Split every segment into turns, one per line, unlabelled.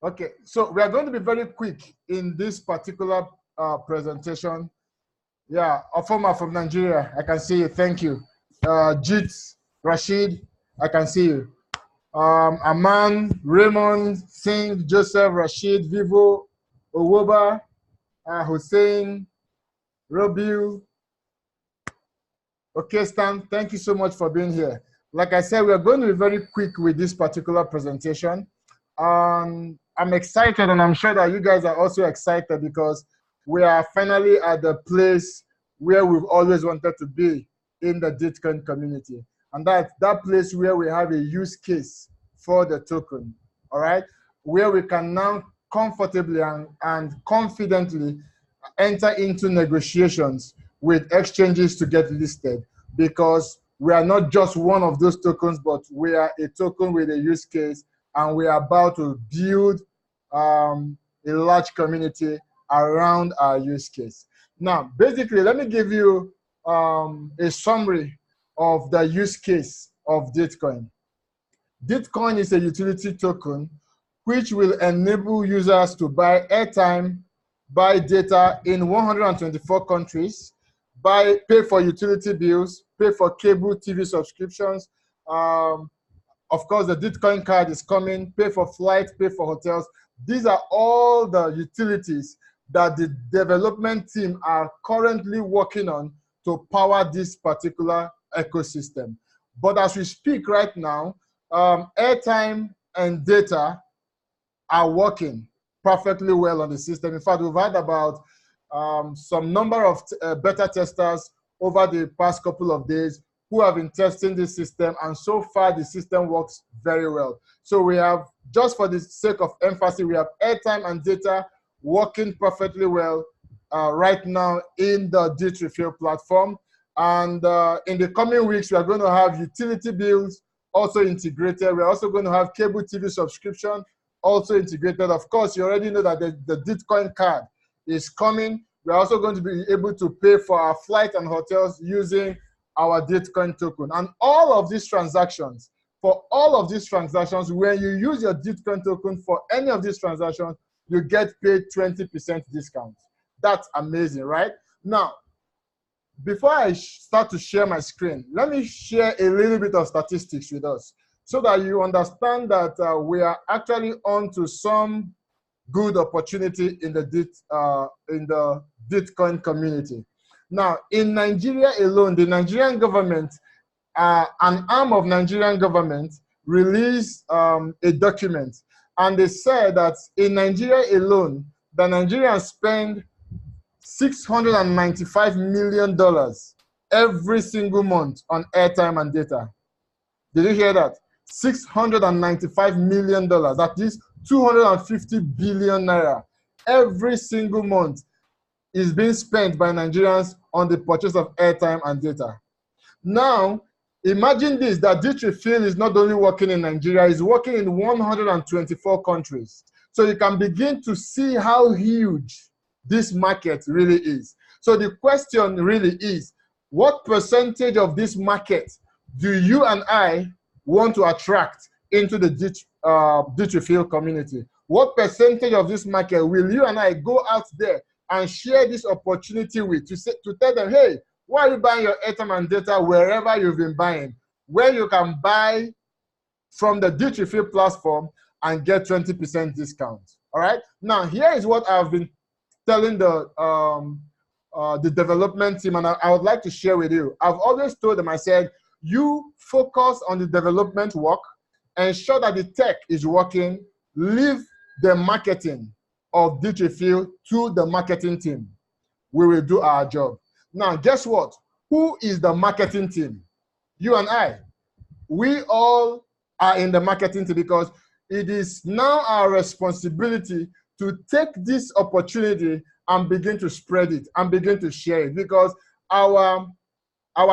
Okay, so we are going to be very quick in this particular presentation. Yeah, Ofoma from Nigeria, I can see you. Thank you. Jit, Rashid, I can see you. Aman, Raymond, Singh, Joseph, Rashid, Vivo, Owoba, Hussein, Robiu. Okay, Stan, thank you so much for being here. Like I said, we are going to be very quick with this particular presentation. I'm excited, and I'm sure that you guys are also excited because we are finally at the place where we've always wanted to be in the Bitcoin community. And that's that place where we have a use case for the token, all right? Where we can now comfortably and confidently enter into negotiations with exchanges to get listed, because we are not just one of those tokens, but we are a token with a use case, and we are about to build a large community around our use case. Now, basically, let me give you a summary of the use case of Bitcoin. Bitcoin is a utility token which will enable users to buy airtime, buy data in 124 countries, pay for utility bills, pay for cable TV subscriptions. Of course, the Bitcoin card is coming, pay for flights, pay for hotels. These are all the utilities that the development team are currently working on to power this particular ecosystem. But as we speak right now, airtime and data are working perfectly well on the system. In fact, we've had about some number of beta testers over the past couple of days who have been testing this system, and so far the system works very well. So we have, just for the sake of emphasis, we have airtime and data working perfectly well right now in the DitRefill platform. And in the coming weeks, we are going to have utility bills also integrated. We're also going to have cable TV subscription also integrated. Of course, you already know that the Bitcoin card is coming. We're also going to be able to pay for our flight and hotels using our Bitcoin token. And all of these transactions, for all of these transactions, when you use your Bitcoin token for any of these transactions, you get paid 20% discount. That's amazing, right? Now, before I start to share my screen, let me share a little bit of statistics with us so that you understand that we are actually on to some good opportunity in the Bitcoin community. Now, in Nigeria alone, the Nigerian government, an arm of Nigerian government, released a document, and they said that in Nigeria alone, the Nigerians spend $695 million every single month on airtime and data. Did you hear that? $695 million. That is 250 billion naira every single month is being spent by Nigerians on the purchase of airtime and data. Now, imagine this, that DitRefill is not only working in Nigeria, it's working in 124 countries. So you can begin to see how huge this market really is. So the question really is, what percentage of this market do you and I want to attract into the DitRefill community? What percentage of this market will you and I go out there and share this opportunity with, to tell them, hey, why are you buying your airtime and data wherever you've been buying, where you can buy from the DitRefill platform and get 20% discount? All right. Now, here is what I've been telling the development team, and I would like to share with you. I've always told them, I said, you focus on the development work, ensure that the tech is working, leave the marketing of DitRefill to the marketing team. We will do our job. Now, guess what? Who is the marketing team? You and I. We all are in the marketing team because it is now our responsibility to take this opportunity and begin to spread it and begin to share it, because our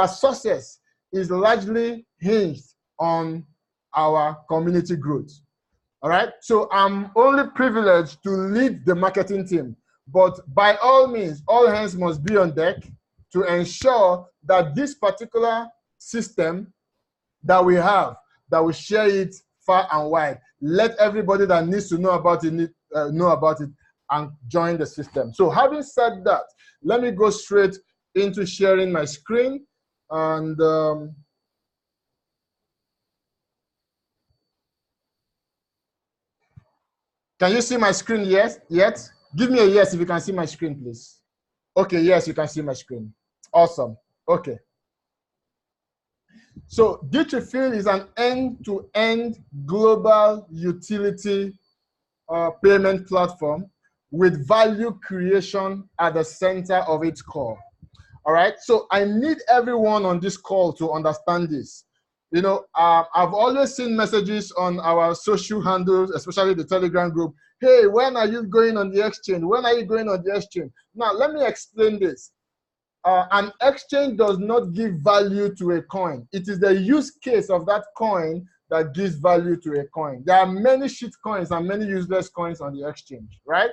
success is largely hinged on our community growth. All right, so I'm only privileged to lead the marketing team, but by all means, all hands must be on deck to ensure that this particular system that we have, that we share it far and wide. Let everybody that needs to know about it and join the system. So having said that, let me go straight into sharing my screen. And can you see my screen yet? Give me a yes if you can see my screen, please. Okay, yes, you can see my screen. Awesome. Okay. So DitRefill is an end-to-end global utility payment platform with value creation at the center of its core. All right, so I need everyone on this call to understand this. You know, I've always seen messages on our social handles, especially the Telegram group. Hey, when are you going on the exchange? When are you going on the exchange? Now, let me explain this. An exchange does not give value to a coin. It is the use case of that coin that gives value to a coin. There are many shit coins and many useless coins on the exchange, right?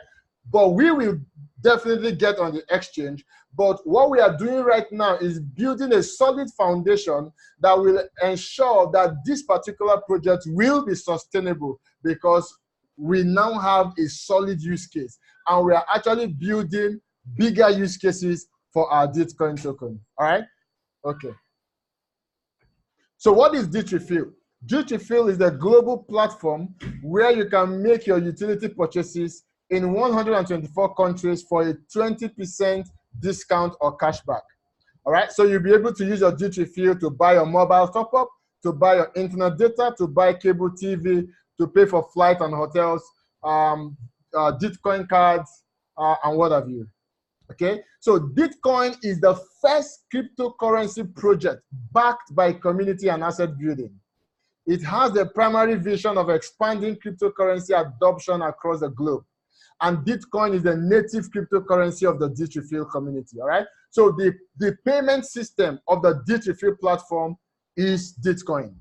But we will definitely get on the exchange. But what we are doing right now is building a solid foundation that will ensure that this particular project will be sustainable, because we now have a solid use case and we are actually building bigger use cases for our Bitcoin token. All right? Okay. So what is DitRefill? DitRefill is a global platform where you can make your utility purchases in 124 countries for a 20% discount or cashback. All right, so you'll be able to use your DitRefill to buy your mobile top-up, to buy your internet data, to buy cable TV, to pay for flight and hotels, Bitcoin cards, and what have you. Okay, so Bitcoin is the first cryptocurrency project backed by community and asset building. It has the primary vision of expanding cryptocurrency adoption across the globe. And Bitcoin is the native cryptocurrency of the DitRefill community, all right? So the payment system of the DitRefill platform is Bitcoin.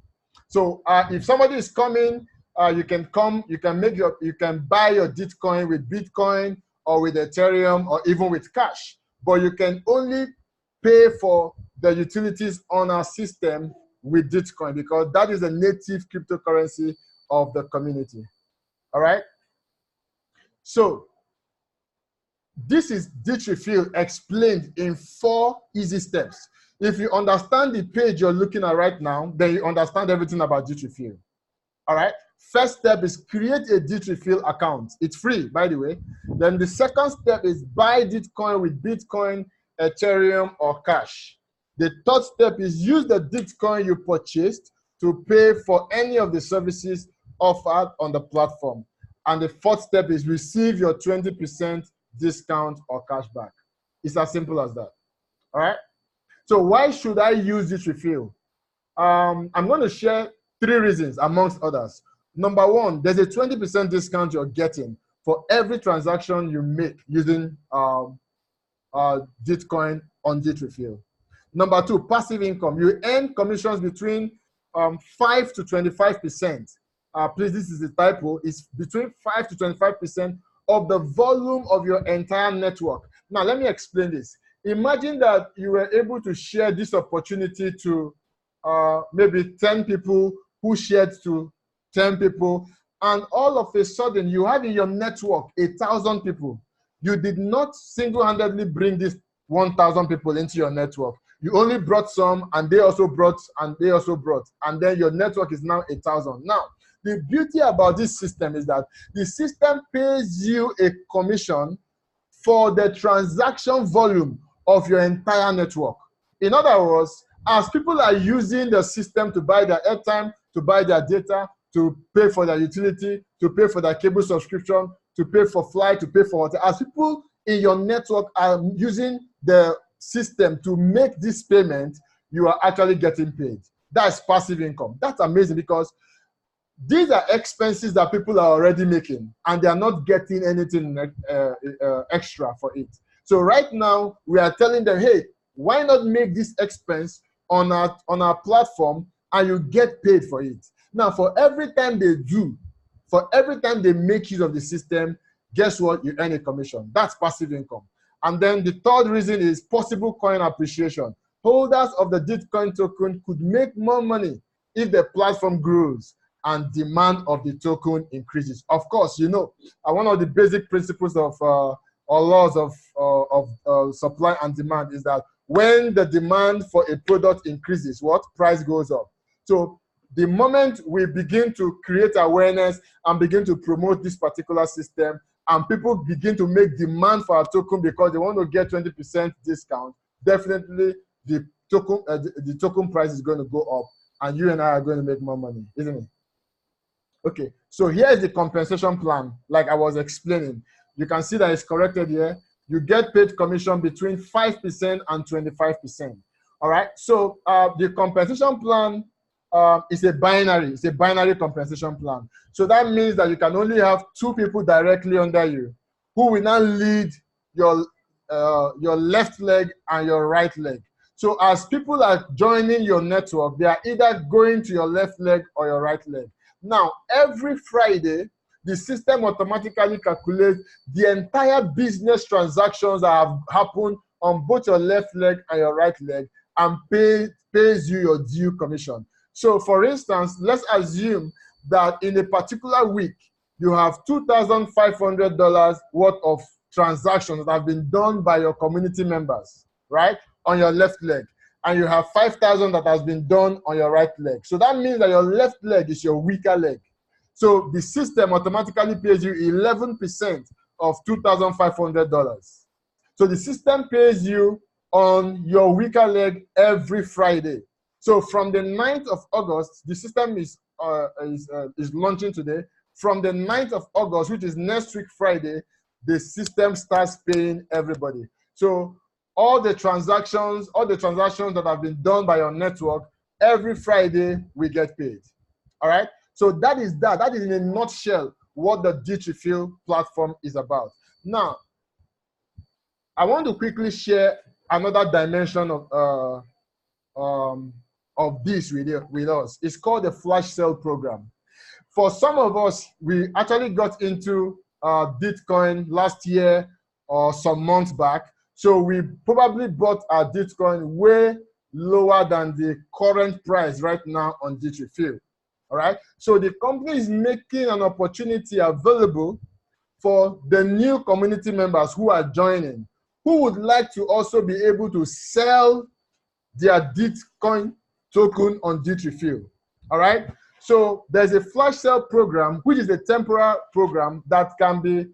So if somebody is coming, you can buy your Bitcoin with Bitcoin or with Ethereum or even with cash. But you can only pay for the utilities on our system with Bitcoin, because that is the native cryptocurrency of the community, all right? So this is DitRefill explained in 4 easy steps. If you understand the page you're looking at right now, then you understand everything about DitRefill. All right. First step is create a DitRefill account. It's free, by the way. Then the second step is buy Bitcoin with Bitcoin, Ethereum, or cash. The third step is use the Bitcoin you purchased to pay for any of the services offered on the platform. And the fourth step is receive your 20% discount or cashback. It's as simple as that. All right. So why should I use DitRefill? I'm going to share 3 reasons amongst others. Number 1, there's a 20% discount you're getting for every transaction you make using Bitcoin on DitRefill. Number 2, passive income. You earn commissions between 5 to 25%. Please, this is a typo. It's between 5 to 25% of the volume of your entire network. Now, let me explain this. Imagine that you were able to share this opportunity to maybe 10 people who shared to 10 people, and all of a sudden you have in your network 1,000 people. You did not single-handedly bring these 1,000 people into your network. You only brought some, and they also brought, and they also brought, and then your network is now 1,000. Now, the beauty about this system is that the system pays you a commission for the transaction volume of your entire network. In other words, as people are using the system to buy their airtime, to buy their data, to pay for their utility, to pay for their cable subscription, to pay for flight, to pay for hotel, as people in your network are using the system to make this payment, you are actually getting paid. That's passive income. That's amazing, because these are expenses that people are already making, and they are not getting anything extra for it. So right now, we are telling them, hey, why not make this expense on our platform, and you get paid for it. Now, for every time they do, for every time they make use of the system, guess what? You earn a commission. That's passive income. And then the third reason is possible coin appreciation. Holders of the Bitcoin token could make more money if the platform grows. and demand of the token increases. Of course, you know, one of the basic principles of or laws of supply and demand is that when the demand for a product increases, what? Price goes up. So the moment we begin to create awareness and begin to promote this particular system, and people begin to make demand for our token because they want to get 20% discount, definitely the token price is going to go up, and you and I are going to make more money, isn't it? Okay, so here's the compensation plan, like I was explaining. You can see that it's corrected here. You get paid commission between 5% and 25%. All right, so the compensation plan is a binary compensation plan. So that means that you can only have 2 people directly under you who will now lead your left leg and your right leg. So as people are joining your network, they are either going to your left leg or your right leg. Now, every Friday, the system automatically calculates the entire business transactions that have happened on both your left leg and your right leg and pays you your due commission. So for instance, let's assume that in a particular week, you have $2,500 worth of transactions that have been done by your community members, right, on your left leg. And you have 5,000 that has been done on your right leg. So that means that your left leg is your weaker leg. So the system automatically pays you 11% of $2,500. So the system pays you on your weaker leg every Friday. So from the 9th of August, the system is launching today. From the 9th of August, which is next week Friday, the system starts paying everybody. So all the transactions that have been done by your network, every Friday we get paid. All right. So that is in a nutshell what the DitRefill platform is about. Now, I want to quickly share another dimension of this with us. It's called the flash sale program. For some of us, we actually got into Bitcoin last year or some months back. So we probably bought our Bitcoin way lower than the current price right now on DitRefill. All right. So the company is making an opportunity available for the new community members who are joining, who would like to also be able to sell their Bitcoin token on DitRefill. All right. So there's a flash sale program, which is a temporary program that can be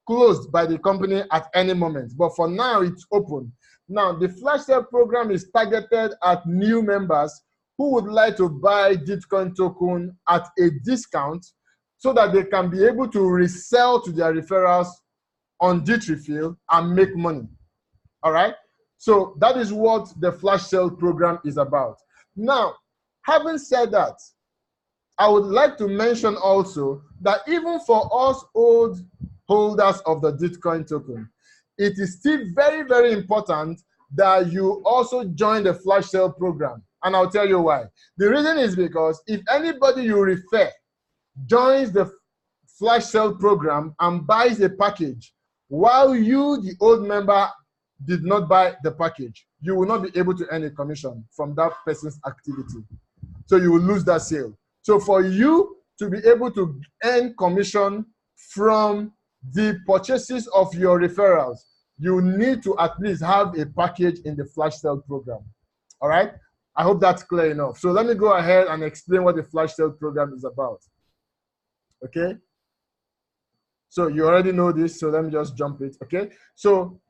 closed by the company at any moment. But for now, it's open. Now, the flash sale program is targeted at new members who would like to buy Bitcoin token at a discount so that they can be able to resell to their referrals on DitRefill and make money. All right? So that is what the flash sale program is about. Now, having said that, I would like to mention also that even for us old holders of the Bitcoin token, it is still very, very important that you also join the flash sale program. And I'll tell you why. The reason is because if anybody you refer joins the flash sale program and buys a package, while you, the old member, did not buy the package, you will not be able to earn a commission from that person's activity. So you will lose that sale. So for you to be able to earn commission from the purchases of your referrals, you need to at least have a package in the flash sale program. All right? I hope that's clear enough. So let me go ahead and explain what the flash sale program is about. Okay? So you already know this, so let me just jump it. Okay? So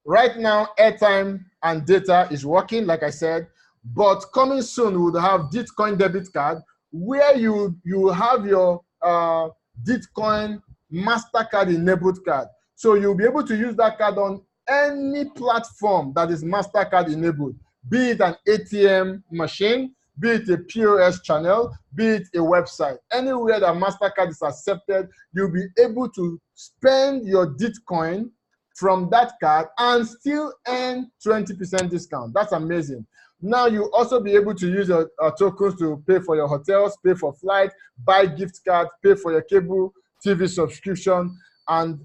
right now, airtime and data is working, like I said, but coming soon, we will have Bitcoin debit card where you have your Bitcoin MasterCard enabled card. So you'll be able to use that card on any platform that is MasterCard enabled, be it an ATM machine, be it a POS channel, be it a website. Anywhere that MasterCard is accepted, you'll be able to spend your Bitcoin from that card and still earn 20% discount. That's amazing. Now you also be able to use your tokens to pay for your hotels, pay for flights, buy gift cards, pay for your cable TV subscription, and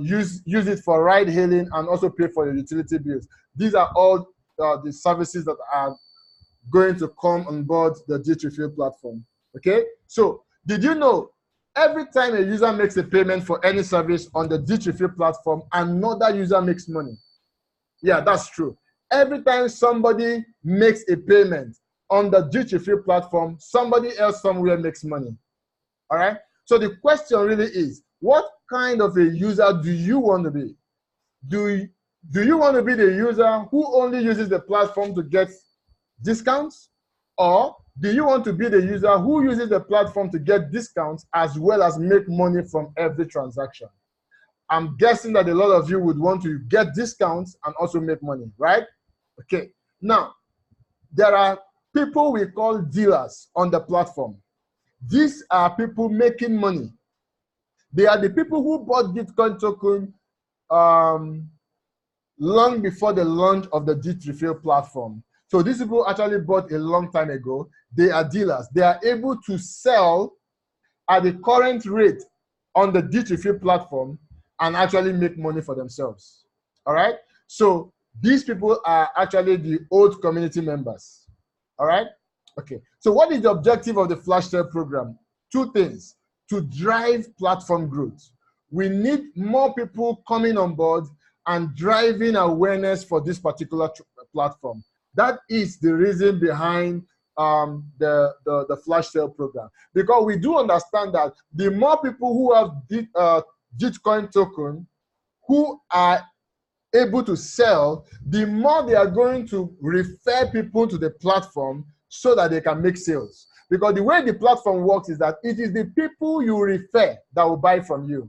use it for ride hailing and also pay for your utility bills. These are all the services that are going to come on board the DitRefill platform. Okay, so did you know every time a user makes a payment for any service on the DitRefill platform, another user makes money? Yeah, that's true. Every time somebody makes a payment on the DitRefill platform, somebody else somewhere makes money. All right? So the question really is, what kind of a user do you want to be? Do you want to be the user who only uses the platform to get discounts? Or do you want to be the user who uses the platform to get discounts as well as make money from every transaction? I'm guessing that a lot of you would want to get discounts and also make money, right? Okay. Now, there are people we call dealers on the platform. These are people making money. They are the people who bought Bitcoin token long before the launch of the DitRefill platform. So these people actually bought a long time ago. They are dealers. They are able to sell at the current rate on the DitRefill platform and actually make money for themselves. All right? So these people are actually the old community members. All right? Okay. So what is the objective of the flash sale program? Two things: to drive platform growth. We need more people coming on board and driving awareness for this particular platform. That is the reason behind the flash sale program, because we do understand that the more people who have Bitcoin token who are able to sell, the more they are going to refer people to the platform so that they can make sales. Because the way the platform works is that it is the people you refer that will buy from you.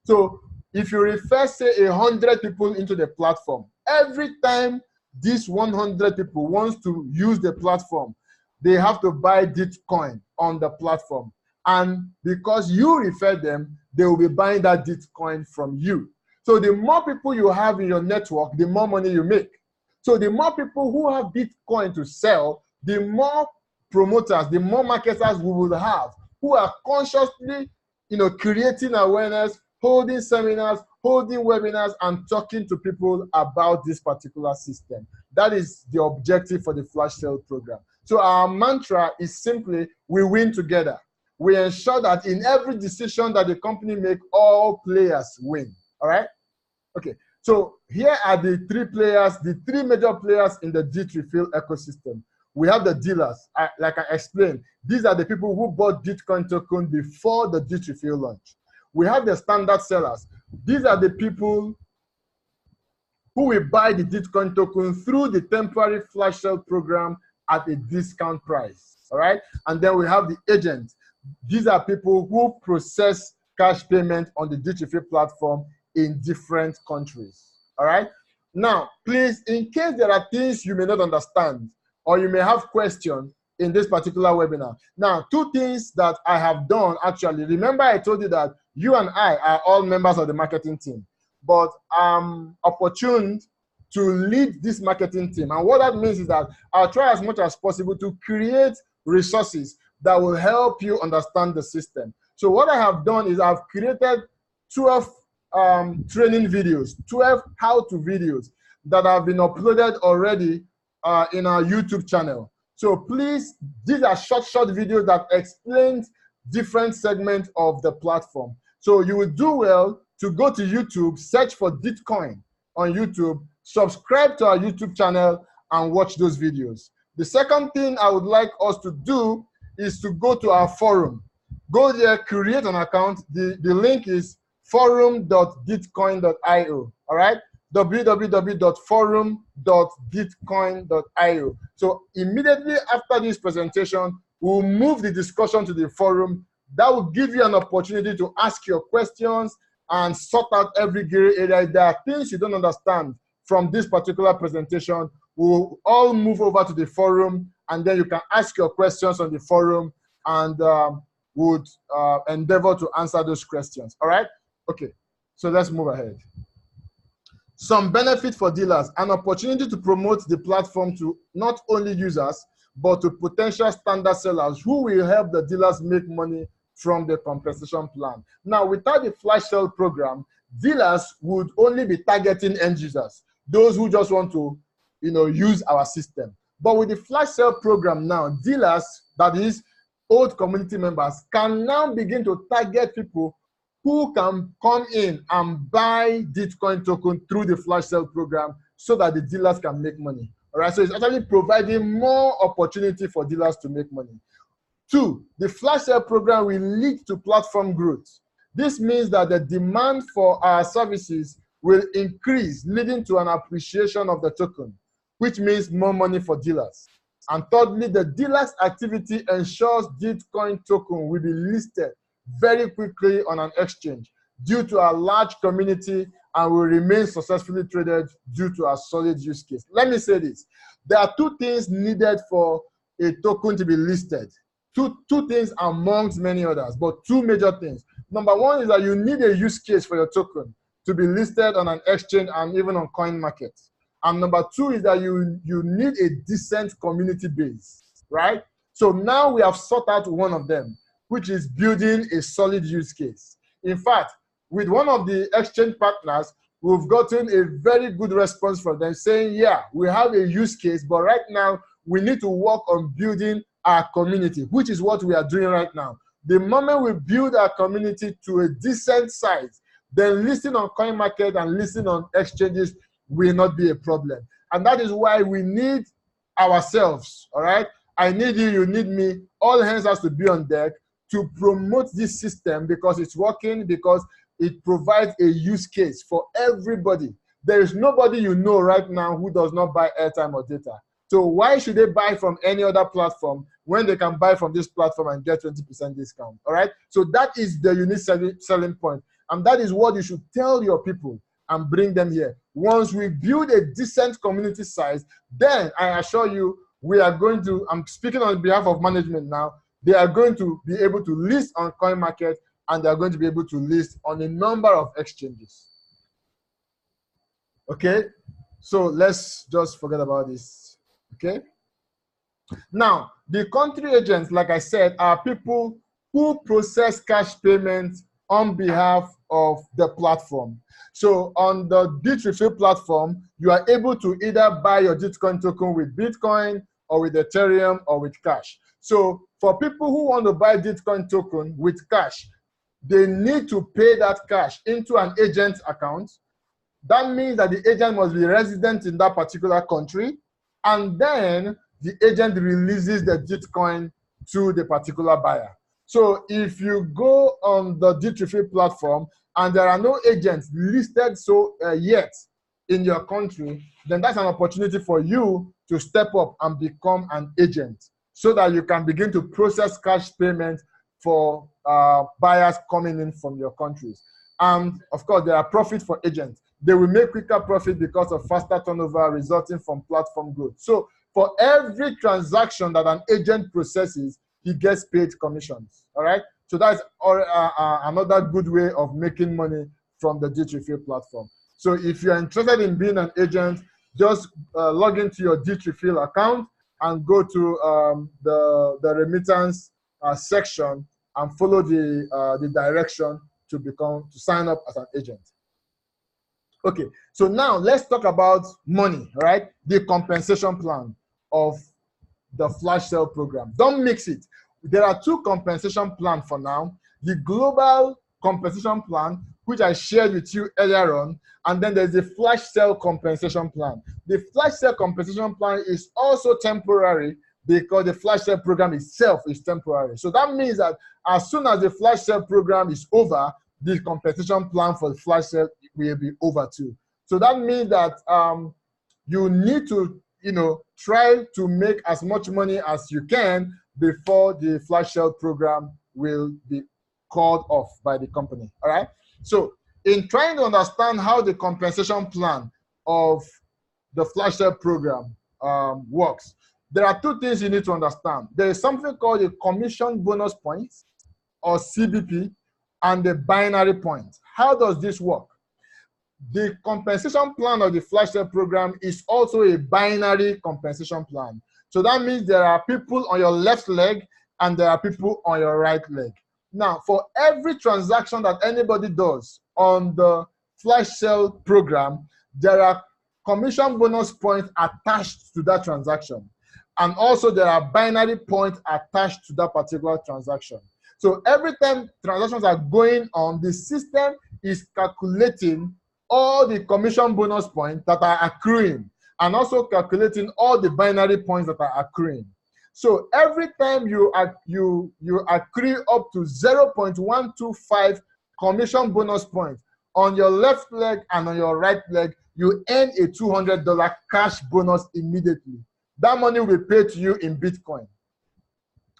So if you refer, say, 100 people into the platform, every time these 100 people wants to use the platform, they have to buy Bitcoin on the platform. And because you refer them, they will be buying that Bitcoin from you. So the more people you have in your network, the more money you make. So the more people who have Bitcoin to sell, the more promoters, the more marketers we will have who are consciously, creating awareness, holding seminars, holding webinars, and talking to people about this particular system. That is the objective for the flash sale program. So our mantra is simply, we win together. We ensure that in every decision that the company makes, all players win. All right? Okay. So here are the three players, the three major players in the DitRefill ecosystem. We have the dealers, like I explained. These are the people who bought Bitcoin token before the DitRefill launch. We have the standard sellers. These are the people who will buy the Bitcoin token through the temporary flash sale program at a discount price. All right. And then we have the agents. These are people who process cash payment on the DitRefill platform in different countries. All right. Now, please, in case there are things you may not understand or you may have questions in this particular webinar. Now, two things that I have done actually. Remember, I told you that you and I are all members of the marketing team, but I'm opportuned to lead this marketing team. And what that means is that I'll try as much as possible to create resources that will help you understand the system. So what I have done is I've created 12 training videos, 12 how-to videos that have been uploaded already in our YouTube channel. So please, these are short videos that explain different segments of the platform. So you will do well to go to YouTube, search for Bitcoin on YouTube, subscribe to our YouTube channel, and watch those videos. The second thing I would like us to do is to go to our forum. Go there, create an account. The link is forum.bitcoin.io, all right? www.forum.bitcoin.io. So immediately after this presentation, we'll move the discussion to the forum. That will give you an opportunity to ask your questions and sort out every gray area. If there are things you don't understand from this particular presentation, we'll all move over to the forum, and then you can ask your questions on the forum, and would endeavor to answer those questions. All right? Okay, so let's move ahead. Some benefit for dealers: an opportunity to promote the platform to not only users, but to potential standard sellers who will help the dealers make money from the compensation plan. Now, without the flash sale program, dealers would only be targeting end users, those who just want to, use our system. But with the flash sale program now, dealers, that is, old community members can now begin to target people who can come in and buy Bitcoin token through the flash sale program so that the dealers can make money. All right, so it's actually providing more opportunity for dealers to make money. 2, the flash sale program will lead to platform growth. This means that the demand for our services will increase, leading to an appreciation of the token, which means more money for dealers. And thirdly, the dealer's activity ensures Bitcoin token will be listed very quickly on an exchange due to a large community and will remain successfully traded due to a solid use case. Let me say this. There are 2 things needed for a token to be listed. Two things amongst many others, but 2 major things. Number 1 is that you need a use case for your token to be listed on an exchange and even on coin markets. And number 2 is that you need a decent community base, right? So now we have sought out one of them, which is building a solid use case. In fact, with one of the exchange partners, we've gotten a very good response from them saying, yeah, we have a use case, but right now we need to work on building our community, which is what we are doing right now. The moment we build our community to a decent size, then listing on coin market and listing on exchanges will not be a problem. And that is why we need ourselves, all right? I need you, you need me. All hands has to be on deck to promote this system because it's working, because it provides a use case for everybody. There is nobody you know right now who does not buy airtime or data. So why should they buy from any other platform when they can buy from this platform and get 20% discount, all right? So that is the unique selling point. And that is what you should tell your people and bring them here. Once we build a decent community size, then I assure you, we are going to, I'm speaking on behalf of management now, they are going to be able to list on coin market and they are going to be able to list on a number of exchanges. Okay, so let's just forget about this, okay? Now, the country agents, like I said, are people who process cash payments on behalf of the platform. So on the DitRefill platform, you are able to either buy your Bitcoin token with Bitcoin or with Ethereum or with cash. So for people who want to buy Bitcoin token with cash, they need to pay that cash into an agent account. That means that the agent must be resident in that particular country, and then the agent releases the Bitcoin to the particular buyer. So if you go on the DitRefill platform and there are no agents listed yet in your country, then that's an opportunity for you to step up and become an agent so that you can begin to process cash payments for buyers coming in from your countries. And of course, there are profits for agents. They will make quicker profit because of faster turnover resulting from platform growth. So for every transaction that an agent processes, he gets paid commissions, all right? So that's another good way of making money from the DitRefill platform. So if you're interested in being an agent, just log into your DitRefill account and go to the remittance section and follow the direction to sign up as an agent. Okay, so now let's talk about money, right? The compensation plan of the flash sale program. Don't mix it. There are 2 compensation plans for now. The global compensation plan, which I shared with you earlier on, and then there's the flash sale compensation plan. The flash sale compensation plan is also temporary because the flash sale program itself is temporary. So that means that as soon as the flash sale program is over, the compensation plan for the flash sale will be over too. So that means that you need to, try to make as much money as you can before the flash sale program will be called off by the company. All right. So in trying to understand how the compensation plan of the flash sale program works, there are 2 things you need to understand. There is something called a commission bonus points, or CBP, and the binary point. How does this work? The compensation plan of the flash sale program is also a binary compensation plan. So that means there are people on your left leg and there are people on your right leg. Now, for every transaction that anybody does on the flash sale program, there are commission bonus points attached to that transaction. And also there are binary points attached to that particular transaction. So every time transactions are going on, the system is calculating all the commission bonus points that are accruing, and also calculating all the binary points that are accruing. So every time you accrue up to 0.125 commission bonus points on your left leg and on your right leg, you earn a $200 cash bonus immediately. That money will be paid to you in Bitcoin.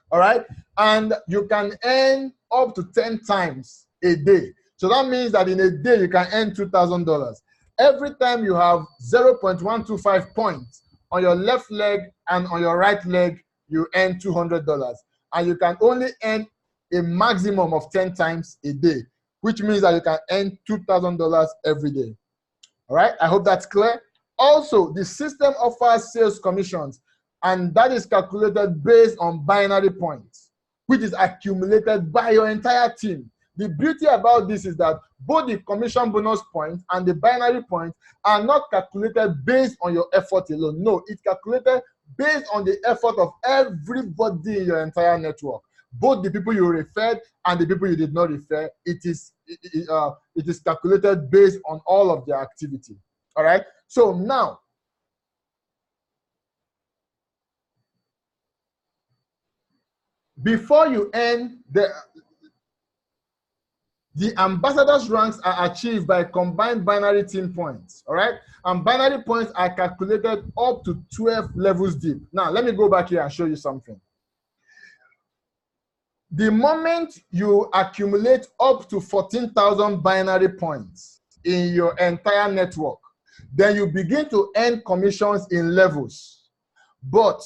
All right? And you can earn up to 10 times a day. So that means that in a day, you can earn $2,000. Every time you have 0.125 points on your left leg and on your right leg, you earn $200. And you can only earn a maximum of 10 times a day, which means that you can earn $2,000 every day. All right, I hope that's clear. Also, the system offers sales commissions, and that is calculated based on binary points, which is accumulated by your entire team. The beauty about this is that both the commission bonus points and the binary points are not calculated based on your effort alone. No, it's calculated based on the effort of everybody in your entire network. Both the people you referred and the people you did not refer, it is calculated based on all of their activity. All right. So now, before you earn the ambassador's ranks are achieved by combined binary team points. All right. And binary points are calculated up to 12 levels deep. Now, let me go back here and show you something. The moment you accumulate up to 14,000 binary points in your entire network, then you begin to earn commissions in levels. But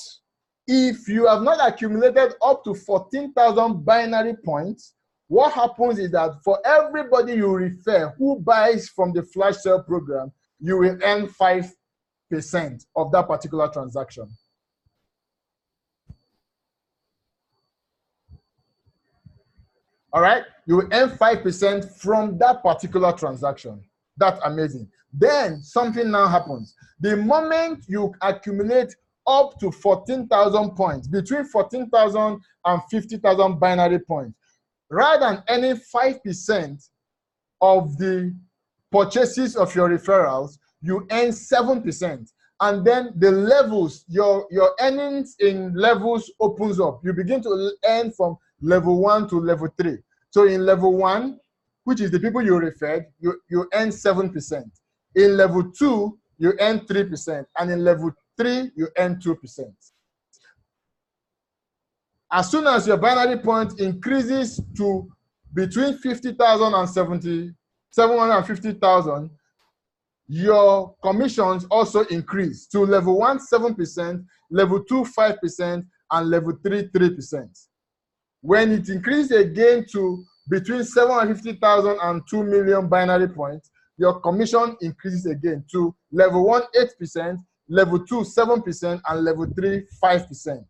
if you have not accumulated up to 14,000 binary points, what happens is that for everybody you refer who buys from the flash sale program, you will earn 5% of that particular transaction. All right, you will earn 5% from that particular transaction. That's amazing. Then something now happens. The moment you accumulate up to 14,000 points, between 14,000 and 50,000 binary points, rather than earning 5% of the purchases of your referrals, you earn 7%. And then the levels, your earnings in levels opens up. You begin to earn from level 1 to level 3. So in level 1, which is the people you referred, you earn 7%. In level 2, you earn 3%. And in level 3, you earn 2%. As soon as your binary point increases to between 50,000 and 750,000, your commissions also increase to level 1, 7%, level 2, 5%, and level 3, 3%. When it increases again to between 750,000 and 2 million binary points, your commission increases again to level 1, 8%, level 2, 7%, and level 3, 5%.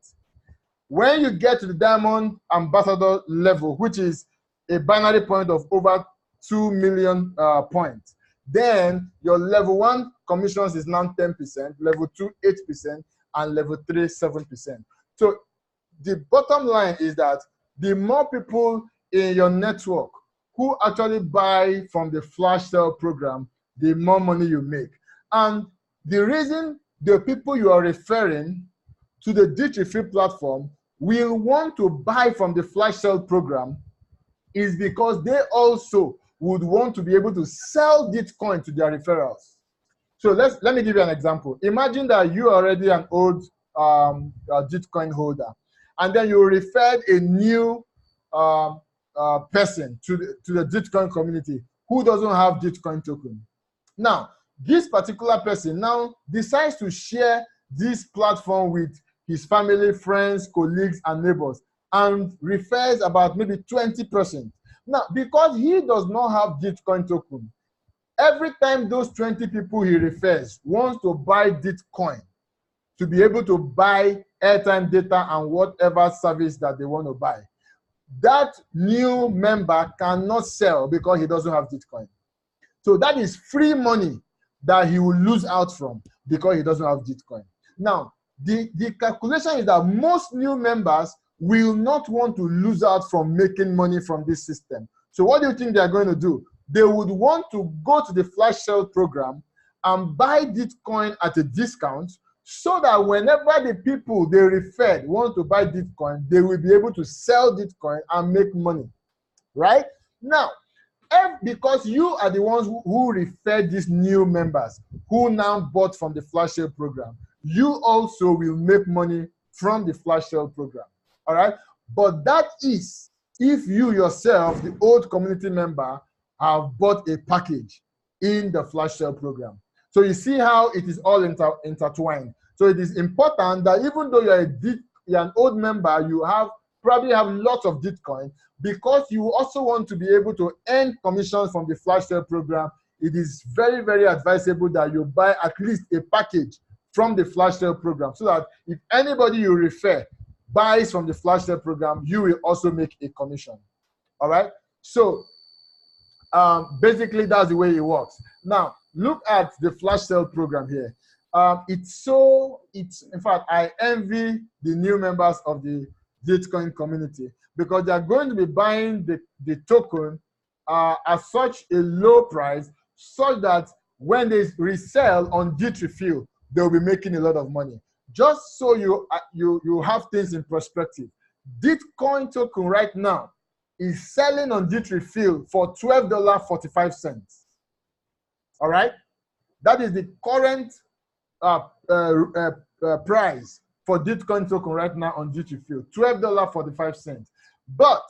When you get to the Diamond Ambassador level, which is a binary point of over 2 million points, then your level 1 commissions is now 10%, level 2, 8%, and level 3, 7%. So the bottom line is that the more people in your network who actually buy from the flash sale program, the more money you make. And the reason the people you are referring to the DitRefill platform will want to buy from the flash sale program is because they also would want to be able to sell Bitcoin to their referrals. So let me give you an example. Imagine that you are already an old Bitcoin holder, and then you referred a new person to the Bitcoin community who doesn't have Bitcoin token. Now, this particular person now decides to share this platform with his family, friends, colleagues, and neighbors, and refers about maybe 20%. Now, because he does not have Bitcoin token, every time those 20 people he refers wants to buy Bitcoin to be able to buy airtime, data, and whatever service that they want to buy, that new member cannot sell because he doesn't have Bitcoin. So that is free money that he will lose out from because he doesn't have Bitcoin. Now, the calculation is that most new members will not want to lose out from making money from this system. So what do you think they are going to do? They would want to go to the flash sale program and buy Bitcoin at a discount, so that whenever the people they referred want to buy Bitcoin, they will be able to sell Bitcoin and make money, right? Now, because you are the ones who referred these new members who now bought from the flash sale program, you also will make money from the flash sale program, all right? But that is if you yourself, the old community member, have bought a package in the flash sale program. So you see how it is all intertwined. So it is important that even though you're an old member, you probably have lots of Bitcoin, because you also want to be able to earn commissions from the flash sale program. It is very, very advisable that you buy at least a package from the flash sale program, so that if anybody you refer buys from the flash sale program, you will also make a commission. All right? So basically, that's the way it works. Now, look at the flash sale program here. In fact, I envy the new members of the Bitcoin community, because they're going to be buying the token at such a low price, such that when they resell on DitRefill, they'll be making a lot of money. Just so you have things in perspective, Bitcoin token right now is selling on DitRefill for $12.45. All right, that is the current price for Bitcoin token right now on DitRefill, $12.45. But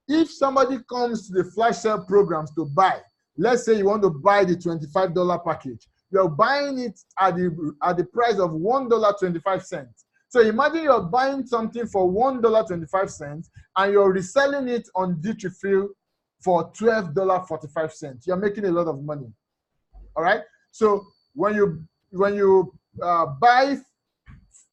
if somebody comes to the flash sale programs to buy, let's say you want to buy the $25 package, you're buying it at the price of $1.25. So imagine you're buying something for $1.25 and you're reselling it on DitRefill for $12.45. You're making a lot of money. All right. So when you buy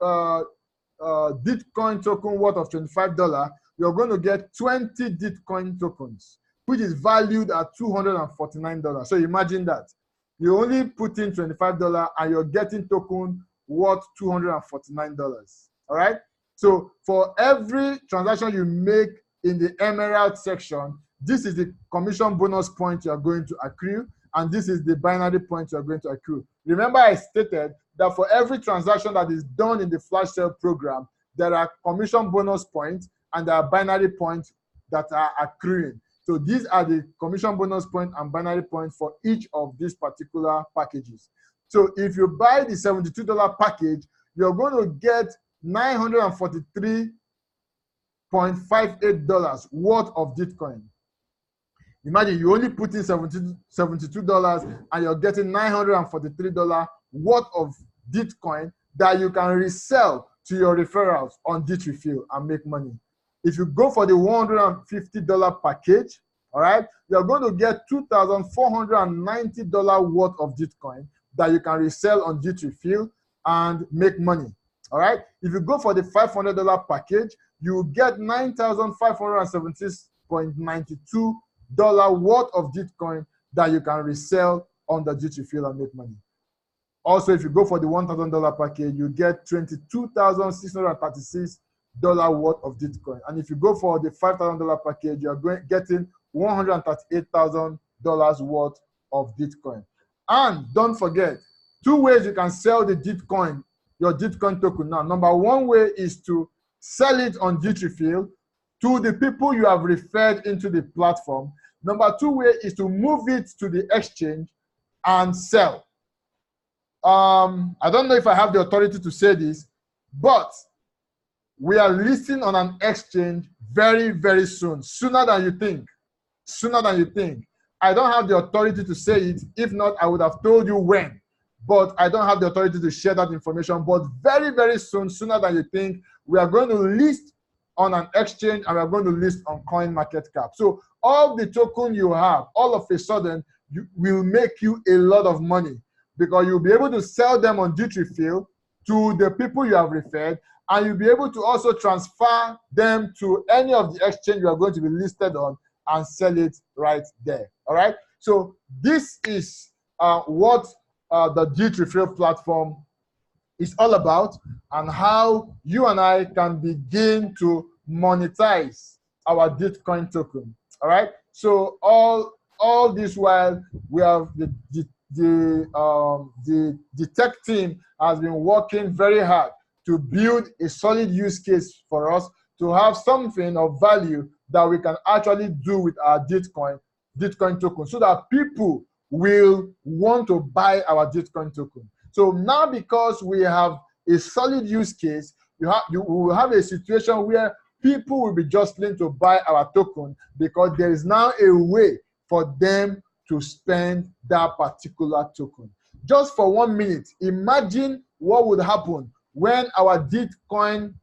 Bitcoin token worth of $25, you're going to get 20 Bitcoin tokens, which is valued at $249. So imagine that. You only put in $25 and you're getting token worth $249. All right? So for every transaction you make in the Emerald section, this is the commission bonus point you're going to accrue, and this is the binary point you're going to accrue. Remember, I stated that for every transaction that is done in the flash sale program, there are commission bonus points and there are binary points that are accruing. So these are the commission bonus point and binary points for each of these particular packages. So if you buy the $72 package, you're going to get $943.58 worth of Bitcoin. Imagine you only put in $72 and you're getting $943 worth of Bitcoin that you can resell to your referrals on DitRefill and make money. If you go for the $150 package, all right, you're going to get $2,490 worth of Bitcoin that you can resell on DitRefill and make money. All right. If you go for the $500 package, you get $9,576.92 worth of Bitcoin that you can resell on the DitRefill and make money. Also, if you go for the $1,000 package, you get $22,636 worth of Bitcoin. And if you go for the $5,000 package, you're getting $138,000 worth of Bitcoin. And don't forget, 2 ways you can sell the Bitcoin, your Bitcoin token now. Number 1 way is to sell it on DitRefill to the people you have referred into the platform. Number 2 way is to move it to the exchange and sell. I don't know if I have the authority to say this, but we are listing on an exchange very, very soon, sooner than you think. Sooner than you think. I don't have the authority to say it. If not, I would have told you when. But I don't have the authority to share that information. But very, very soon, sooner than you think, we are going to list on an exchange and we are going to list on CoinMarketCap. So all the token you have, all of a sudden, will make you a lot of money, because you'll be able to sell them on DitRefill to the people you have referred, and you'll be able to also transfer them to any of the exchange you are going to be listed on and sell it right there. All right. So this is what the DitRefill platform is all about and how you and I can begin to monetize our Bitcoin token. All right. So all this while we have the tech team has been working very hard to build a solid use case for us to have something of value that we can actually do with our Bitcoin token, so that people will want to buy our Bitcoin token. So now, because we have a solid use case, you will have a situation where people will be jostling to buy our token, because there is now a way for them to spend that particular token. Just for 1 minute, imagine what would happen when our Bitcoin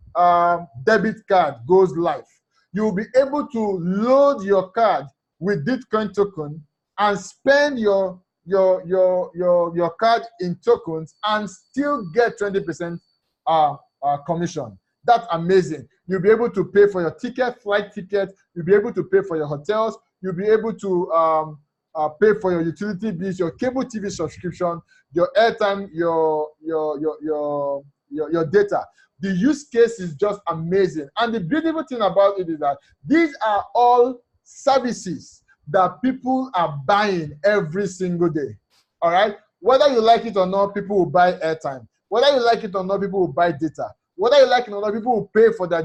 debit card goes live. You'll be able to load your card with Bitcoin token and spend your card in tokens and still get 20% commission. That's amazing. You'll be able to pay for your ticket, flight ticket. You'll be able to pay for your hotels. You'll be able to pay for your utility bills, your cable TV subscription, your airtime, your data. The use case is just amazing. And the beautiful thing about it is that these are all services that people are buying every single day. All right? Whether you like it or not, people will buy airtime. Whether you like it or not, people will buy data. Whether you like it or not, people will pay for that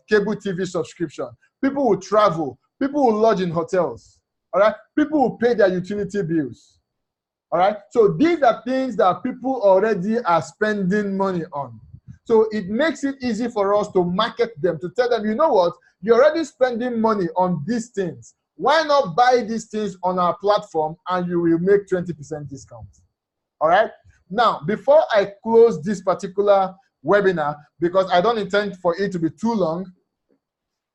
cable TV subscription. People will travel. People will lodge in hotels. All right? People will pay their utility bills. All right? So these are things that people already are spending money on. So it makes it easy for us to market them, to tell them, you know what, you're already spending money on these things. Why not buy these things on our platform and you will make 20% discount? All right? Now, before I close this particular webinar, because I don't intend for it to be too long,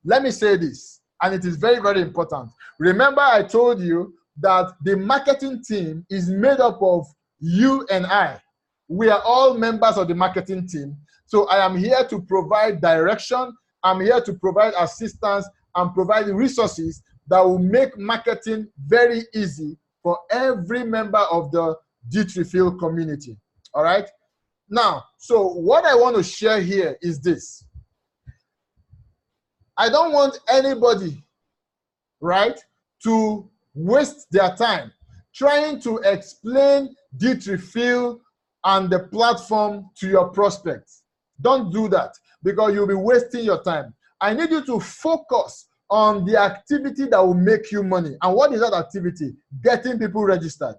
let me say this, and it is very, very important. Remember, I told you that the marketing team is made up of you and I. We are all members of the marketing team. So I am here to provide direction. I'm here to provide assistance and provide resources that will make marketing very easy for every member of the DitRefill community. All right? Now, so what I want to share here is this. I don't want anybody, right, to waste their time trying to explain DitRefill and the platform to your prospects. Don't do that, because you'll be wasting your time. I need you to focus on the activity that will make you money. And what is that activity? Getting people registered.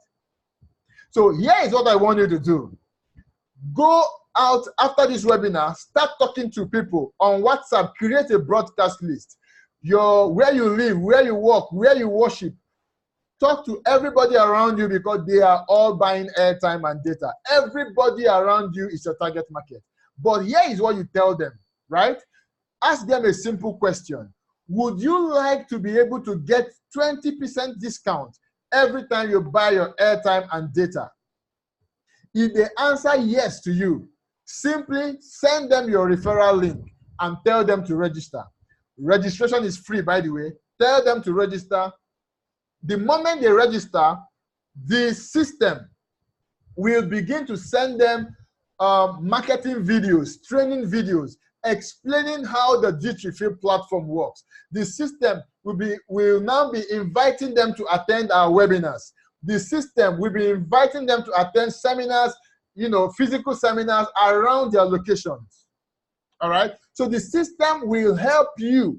So here is what I want you to do. Go out after this webinar, start talking to people on WhatsApp, create a broadcast list. Where you live, where you work, where you worship. Talk to everybody around you, because they are all buying airtime and data. Everybody around you is your target market. But here is what you tell them, right? Ask them a simple question. Would you like to be able to get 20% discount every time you buy your airtime and data? If they answer yes to you, simply send them your referral link and tell them to register. Registration is free, by the way. Tell them to register. The moment they register, the system will begin to send them marketing videos, training videos, explaining how the DitRefill platform works. The system will now be inviting them to attend our webinars. The system will be inviting them to attend seminars, physical seminars around their locations. All right? So the system will help you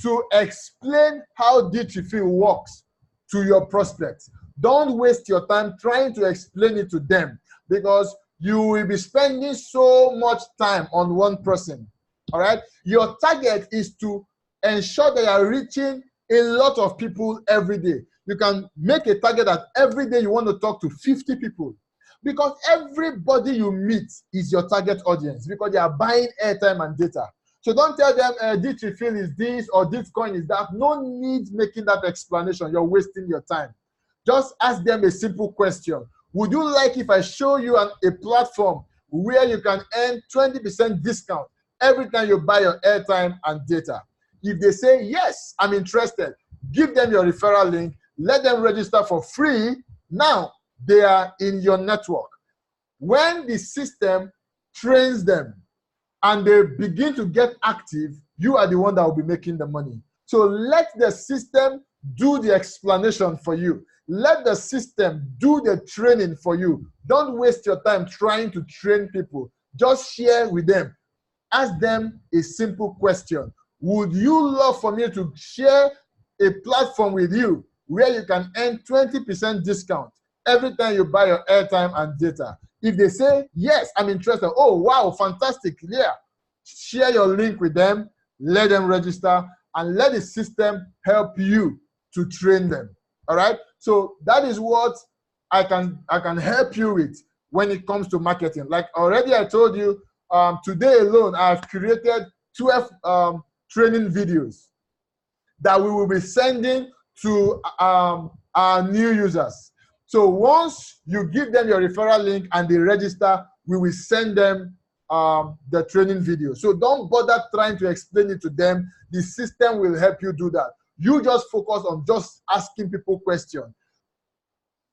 to explain how DitRefill works to your prospects. Don't waste your time trying to explain it to them, because you will be spending so much time on one person. All right? Your target is to ensure that you are reaching a lot of people every day. You can make a target that every day you want to talk to 50 people, because everybody you meet is your target audience, because they are buying airtime and data. So don't tell them DitRefill is this or Bitcoin is that. No need making that explanation. You're wasting your time. Just ask them a simple question. Would you like if I show you a platform where you can earn 20% discount every time you buy your airtime and data? If they say, yes, I'm interested, give them your referral link, let them register for free. Now they are in your network. When the system trains them, and they begin to get active, you are the one that will be making the money. So let the system do the explanation for you. Let the system do the training for you. Don't waste your time trying to train people. Just share with them. Ask them a simple question. Would you love for me to share a platform with you where you can earn 20% discount every time you buy your airtime and data? If they say, yes, I'm interested. Oh, wow, fantastic. Yeah. Share your link with them, let them register, and let the system help you to train them. All right? So that is what I can help you with when it comes to marketing. Like already I told you, today alone, I've created 12 training videos that we will be sending to our new users. So once you give them your referral link and they register, we will send them the training video. So don't bother trying to explain it to them. The system will help you do that. You just focus on just asking people questions.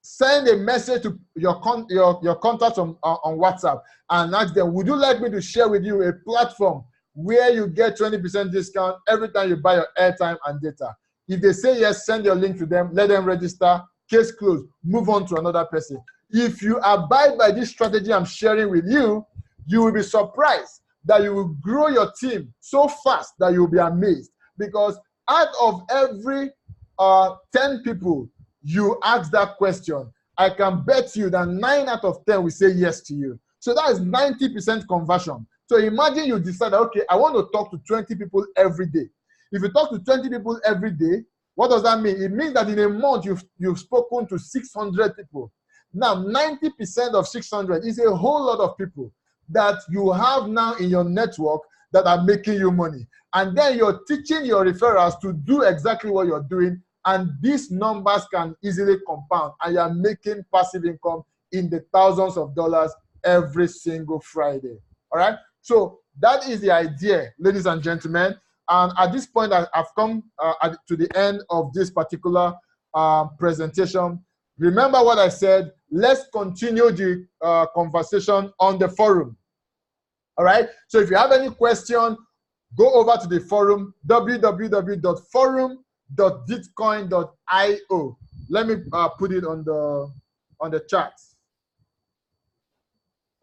Send a message to your contacts on WhatsApp and ask them, would you like me to share with you a platform where you get 20% discount every time you buy your airtime and data? If they say yes, send your link to them, let them register, case closed, move on to another person. If you abide by this strategy I'm sharing with you, you will be surprised that you will grow your team so fast that you'll be amazed. Because out of every 10 people you ask that question, I can bet you that 9 out of 10 will say yes to you. So that is 90% conversion. So imagine you decide, okay, I want to talk to 20 people every day. If you talk to 20 people every day, what does that mean? It means that in a month you've spoken to 600 people. Now 90% of 600 is a whole lot of people that you have now in your network that are making you money. And then you're teaching your referrals to do exactly what you're doing, and these numbers can easily compound, and you're making passive income in the thousands of dollars every single Friday. All right? So that is the idea, ladies and gentlemen. And at this point, I've come to the end of this particular presentation. Remember what I said. Let's continue the conversation on the forum. All right? So if you have any question, go over to the forum, www.forum.ditcoin.io. Let me put it on the chat.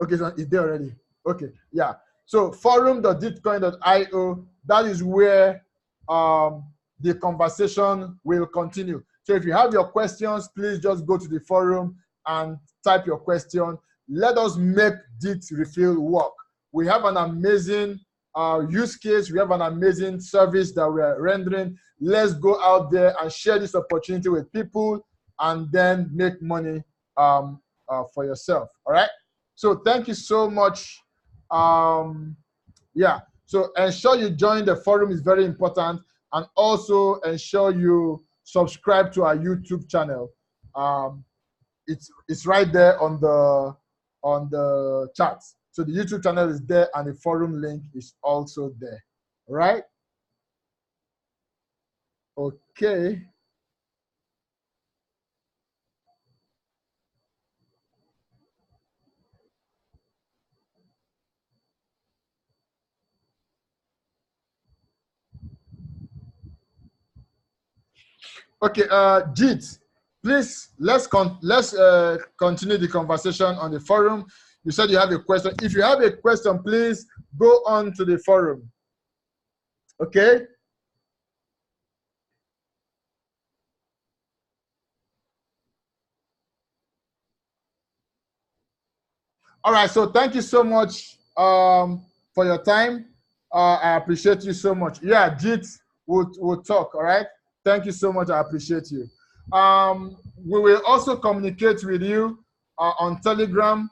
Okay, so it's there already. Okay, yeah. So forum.ditcoin.io, that is where the conversation will continue. So if you have your questions, please just go to the forum and type your question. Let us make DitRefill work. We have an amazing use case. We have an amazing service that we are rendering. Let's go out there and share this opportunity with people and then make money for yourself. All right? So thank you so much. Yeah, so ensure you join the forum is very important, and also ensure you subscribe to our YouTube channel. It's right there on the chat. So the YouTube channel is there, and the forum link is also there. All right? Okay. Okay, Jit, please let's continue the conversation on the forum. You said you have a question. If you have a question, please go on to the forum. Okay? All right, so thank you so much for your time. I appreciate you so much. Yeah, Jit, we'll talk, all right? Thank you so much. I appreciate you. We will also communicate with you on Telegram.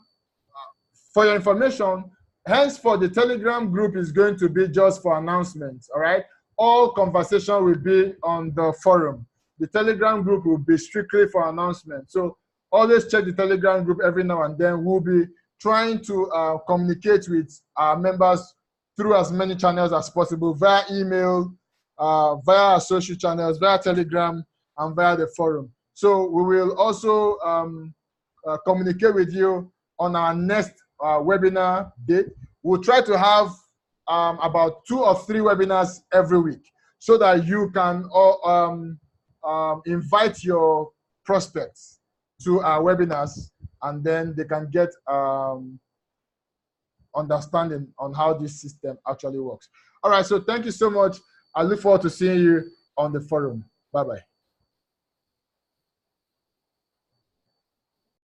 For your information, henceforth, the Telegram group is going to be just for announcements, all right? All conversation will be on the forum. The Telegram group will be strictly for announcements. So always check the Telegram group every now and then. We'll be trying to communicate with our members through as many channels as possible, via email, via our social channels, via Telegram, and via the forum. So we will also communicate with you on our next webinar date. We'll try to have about 2 or 3 webinars every week so that you can invite your prospects to our webinars, and then they can get understanding on how this system actually works. All right, so thank you so much. I look forward to seeing you on the forum. Bye-bye.